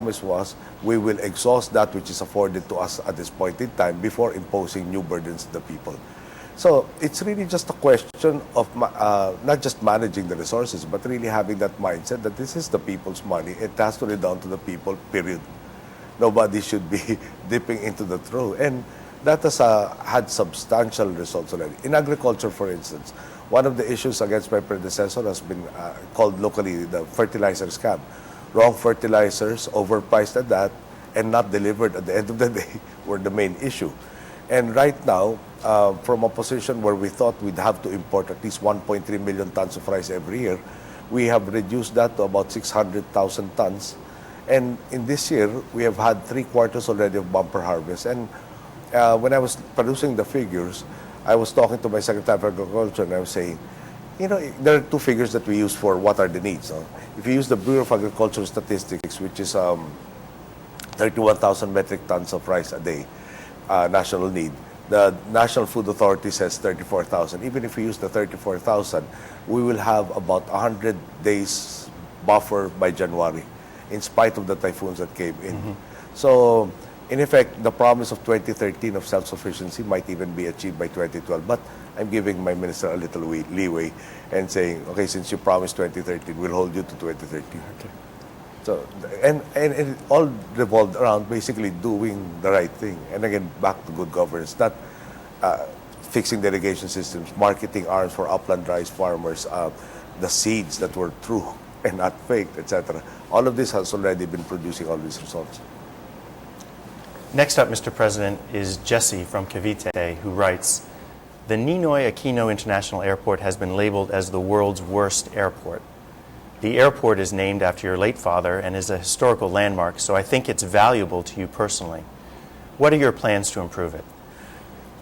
promise was we will exhaust that which is afforded to us at this point in time before imposing new burdens to the people. So it's really just a question of not just managing the resources, but really having that mindset that this is the people's money. It has to be down to the people, period. Nobody should be dipping into the trough. And that has had substantial results already. In agriculture, for instance, one of the issues against my predecessor has been called locally the fertilizer scam. Wrong fertilizers, overpriced at that, and not delivered at the end of the day were the main issue. And right now, from a position where we thought we'd have to import at least 1.3 million tons of rice every year, we have reduced that to about 600,000 tons. And in this year, we have had 3 quarters already of bumper harvest. And when I was producing the figures, I was talking to my Secretary of Agriculture and I was saying, you know, there are 2 figures that we use for what are the needs. If you use the Bureau of Agricultural Statistics, which is 31,000 metric tons of rice a day, national need, the National Food Authority says 34,000. Even if we use the 34,000, we will have about 100 days buffer by January, in spite of the typhoons that came in. So, in effect, the promise of 2013 of self-sufficiency might even be achieved by 2012. But I'm giving my minister a little leeway and saying, okay, since you promised 2013, we'll hold you to 2013. Okay. So, and it all revolved around basically doing the right thing. And again, back to good governance, not fixing the irrigation systems, marketing arms for upland rice farmers, the seeds that were true and not faked, etc. All of this has already been producing all these results. Next up, Mr. President, is Jesse from Cavite, who writes, the Ninoy Aquino International Airport has been labeled as the world's worst airport. The airport is named after your late father and is a historical landmark, so I think it's valuable to you personally. What are your plans to improve it?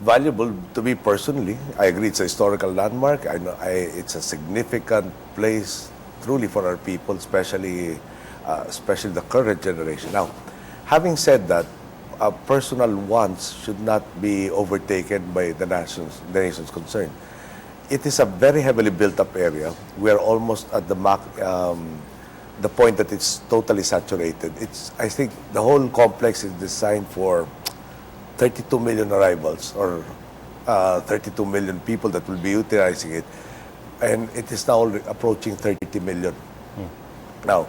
Valuable to me personally. I agree it's a historical landmark. I know it's a significant place truly for our people, especially the current generation. Now, having said that, personal wants should not be overtaken by the nation's concern. It is a very heavily built-up area. We are almost at the point that it's totally saturated. I think the whole complex is designed for 32 million arrivals or 32 million people that will be utilizing it. And it is now approaching 30 million. Now,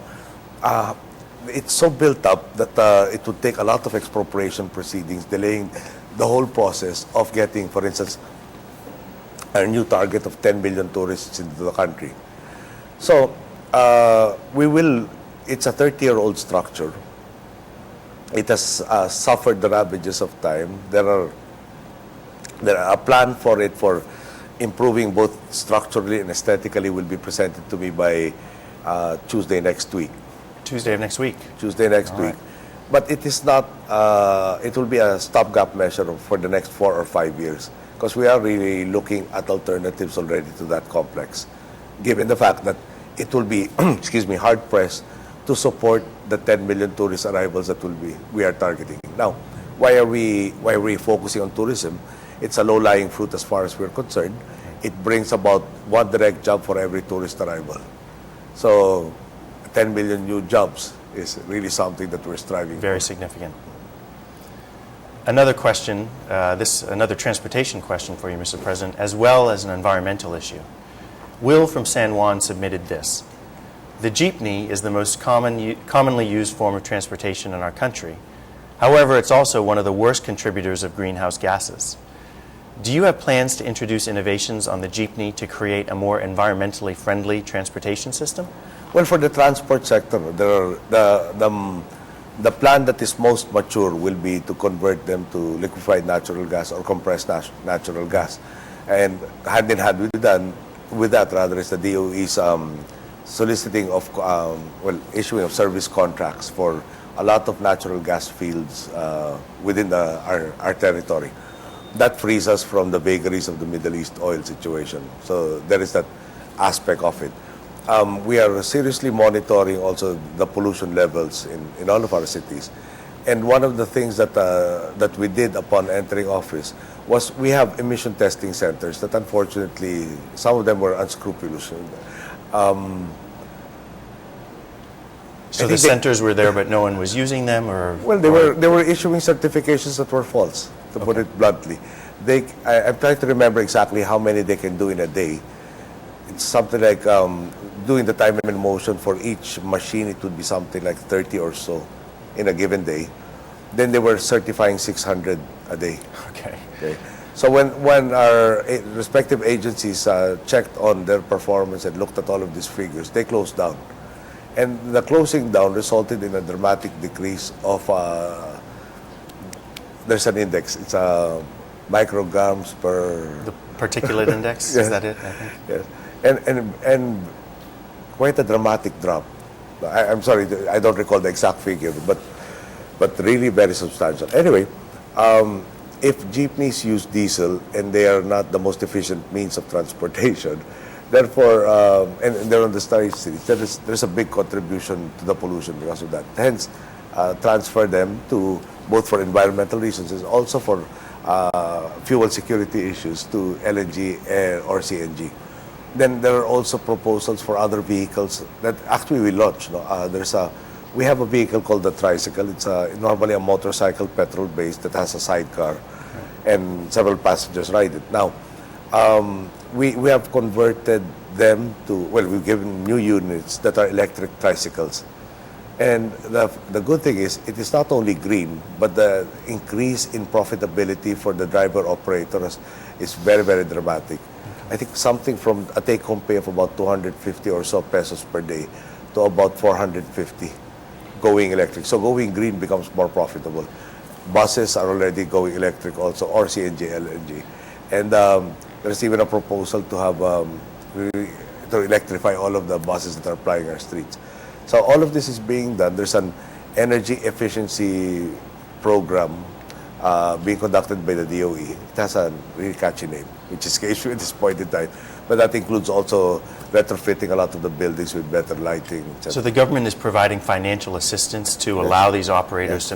it's so built up that it would take a lot of expropriation proceedings, delaying the whole process of getting, for instance, a new target of 10 million tourists into the country. So, it's a 30-year-old structure. It has suffered the ravages of time. There are a plan for it for improving both structurally and aesthetically will be presented to me by Tuesday next week. Tuesday of next week? Tuesday next week. Right. But it is not, it will be a stopgap measure for the next 4 or 5 years because we are really looking at alternatives already to that complex, given the fact that it will be, hard-pressed to support the 10 million tourist arrivals that we are targeting. Now, why are we focusing on tourism? It's a low-lying fruit as far as we're concerned. It brings about 1 direct job for every tourist arrival. So 10 million new jobs is really something that we're striving for. Very significant. Another question, another transportation question for you, Mr. President, as well as an environmental issue. Will from San Juan submitted this. The jeepney is the most commonly used form of transportation in our country. However, it's also one of the worst contributors of greenhouse gases. Do you have plans to introduce innovations on the jeepney to create a more environmentally friendly transportation system? Well, for the transport sector, the plan that is most mature will be to convert them to liquefied natural gas or compressed natural gas. And hand in hand with that, is the DOE's soliciting of, issuing of service contracts for a lot of natural gas fields within our territory. That frees us from the vagaries of the Middle East oil situation. So there is that aspect of it. We are seriously monitoring also the pollution levels in all of our cities. And one of the things that we did upon entering office was we have emission testing centers that unfortunately, some of them were unscrupulous. So I the think centers were there, but no one was using them, or well, they were issuing certifications that were false, to put it bluntly. I'm trying to remember exactly how many they can do in a day. It's something like doing the time and motion for each machine. It would be something like 30 or so in a given day. Then they were certifying 600 a day. Okay. Okay. So when our respective agencies checked on their performance and looked at all of these figures, they closed down. And the closing down resulted in a dramatic decrease of, there's an index, it's micrograms per... The particulate index, Yeah. is that it? I think. Yes. And quite a dramatic drop. I'm sorry, I don't recall the exact figure, but really very substantial. Anyway, if jeepneys use diesel and they are not the most efficient means of transportation, therefore, and they're on the side streets, there's a big contribution to the pollution because of that. Hence, transfer them to, both for environmental reasons and also for fuel security issues, to LNG or CNG. Then there are also proposals for other vehicles that actually we launched. We have a vehicle called the tricycle. It's normally a motorcycle, petrol-based, that has a sidecar, and several passengers ride it. Now, we have converted them to, well, we've given new units that are electric tricycles. And the good thing is, it is not only green, but the increase in profitability for the driver-operators is very, very dramatic. I think something from a take-home pay of about 250 or so pesos per day to about 450 going electric. So going green becomes more profitable. Buses are already going electric also, or CNG, LNG. And there's even a proposal to have to electrify all of the buses that are plying our streets. So all of this is being done. There's an energy efficiency program being conducted by the DOE. It has a really catchy name, which is issue at this point in time. But that includes also retrofitting a lot of the buildings with better lighting, etc. So the government is providing financial assistance to allow these operators to